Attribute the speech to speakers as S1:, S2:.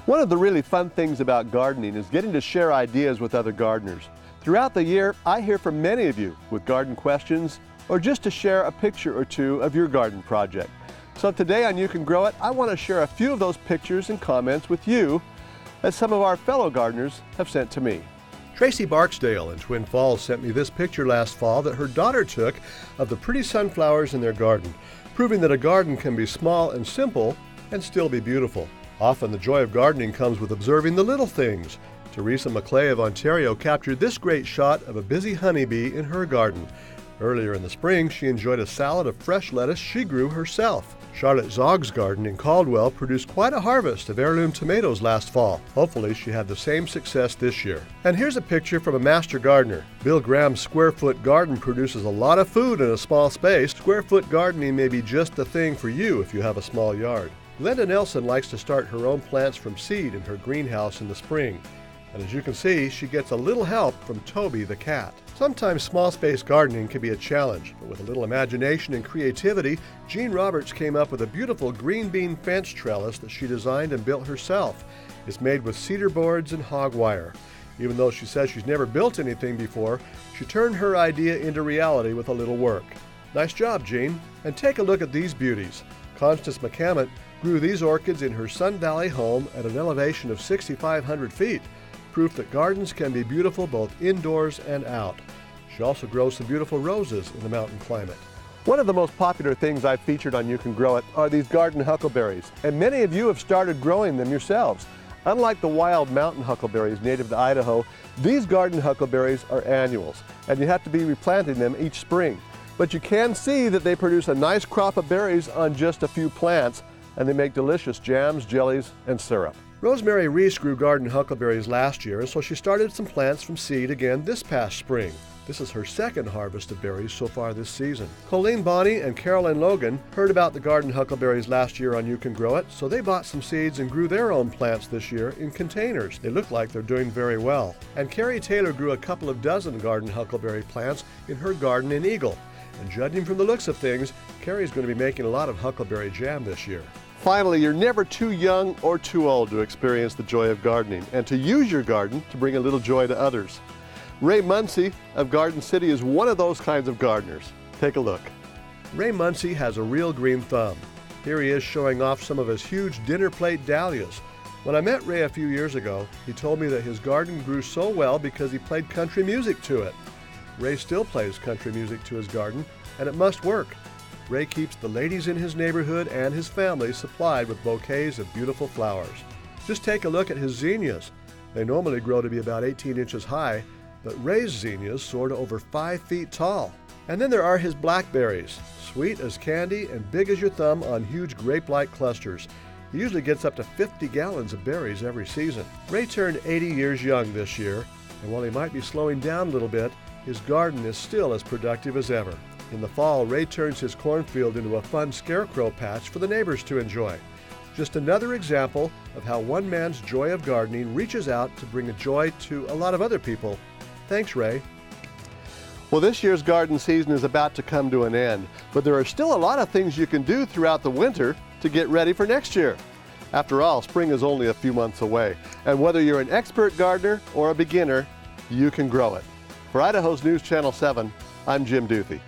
S1: One of the really fun things about gardening is getting to share ideas with other gardeners. Throughout the year, I hear from many of you with garden questions or just to share a picture or two of your garden project. So today on You Can Grow It, I want to share a few of those pictures and comments with you that some of our fellow gardeners have sent to me. Tracy Barksdale in Twin Falls sent me this picture last fall that her daughter took of the pretty sunflowers in their garden, proving that a garden can be small and simple and still be beautiful. Often the joy of gardening comes with observing the little things. Teresa McClay of Ontario captured this great shot of a busy honeybee in her garden. Earlier in the spring, she enjoyed a salad of fresh lettuce she grew herself. Charlotte Zog's garden in Caldwell produced quite a harvest of heirloom tomatoes last fall. Hopefully she had the same success this year. And here's a picture from a master gardener. Bill Graham's square foot garden produces a lot of food in a small space. Square foot gardening may be just the thing for you if you have a small yard. Glenda Nelson likes to start her own plants from seed in her greenhouse in the spring. And as you can see, she gets a little help from Toby the cat. Sometimes small space gardening can be a challenge, but with a little imagination and creativity, Jean Roberts came up with a beautiful green bean fence trellis that she designed and built herself. It's made with cedar boards and hog wire. Even though she says she's never built anything before, she turned her idea into reality with a little work. Nice job, Jean. And take a look at these beauties. Constance McCammon grew these orchids in her Sun Valley home at an elevation of 6,500 feet. Proof that gardens can be beautiful both indoors and out. She also grows some beautiful roses in the mountain climate. One of the most popular things I've featured on You Can Grow It are these garden huckleberries, and many of you have started growing them yourselves. Unlike the wild mountain huckleberries native to Idaho, these garden huckleberries are annuals, and you have to be replanting them each spring. But you can see that they produce a nice crop of berries on just a few plants, and they make delicious jams, jellies, and syrup. Rosemary Reese grew garden huckleberries last year, and so she started some plants from seed again this past spring. This is her second harvest of berries so far this season. Colleen Bonney and Carolyn Logan heard about the garden huckleberries last year on You Can Grow It, so they bought some seeds and grew their own plants this year in containers. They look like they're doing very well. And Carrie Taylor grew a couple of dozen garden huckleberry plants in her garden in Eagle. And judging from the looks of things, Carrie's going to be making a lot of huckleberry jam this year. Finally, you're never too young or too old to experience the joy of gardening and to use your garden to bring a little joy to others. Ray Muncy of Garden City is one of those kinds of gardeners. Take a look. Ray Muncy has a real green thumb. Here he is showing off some of his huge dinner plate dahlias. When I met Ray a few years ago, he told me that his garden grew so well because he played country music to it. Ray still plays country music to his garden, and it must work. Ray keeps the ladies in his neighborhood and his family supplied with bouquets of beautiful flowers. Just take a look at his zinnias. They normally grow to be about 18 inches high, but Ray's zinnias soar to over 5 feet tall. And then there are his blackberries, sweet as candy and big as your thumb on huge grape-like clusters. He usually gets up to 50 gallons of berries every season. Ray turned 80 years young this year, and while he might be slowing down a little bit, his garden is still as productive as ever. In the fall, Ray turns his cornfield into a fun scarecrow patch for the neighbors to enjoy. Just another example of how one man's joy of gardening reaches out to bring a joy to a lot of other people. Thanks, Ray. Well, this year's garden season is about to come to an end, but there are still a lot of things you can do throughout the winter to get ready for next year. After all, spring is only a few months away, and whether you're an expert gardener or a beginner, you can grow it. For Idaho's News Channel 7, I'm Jim Duthie.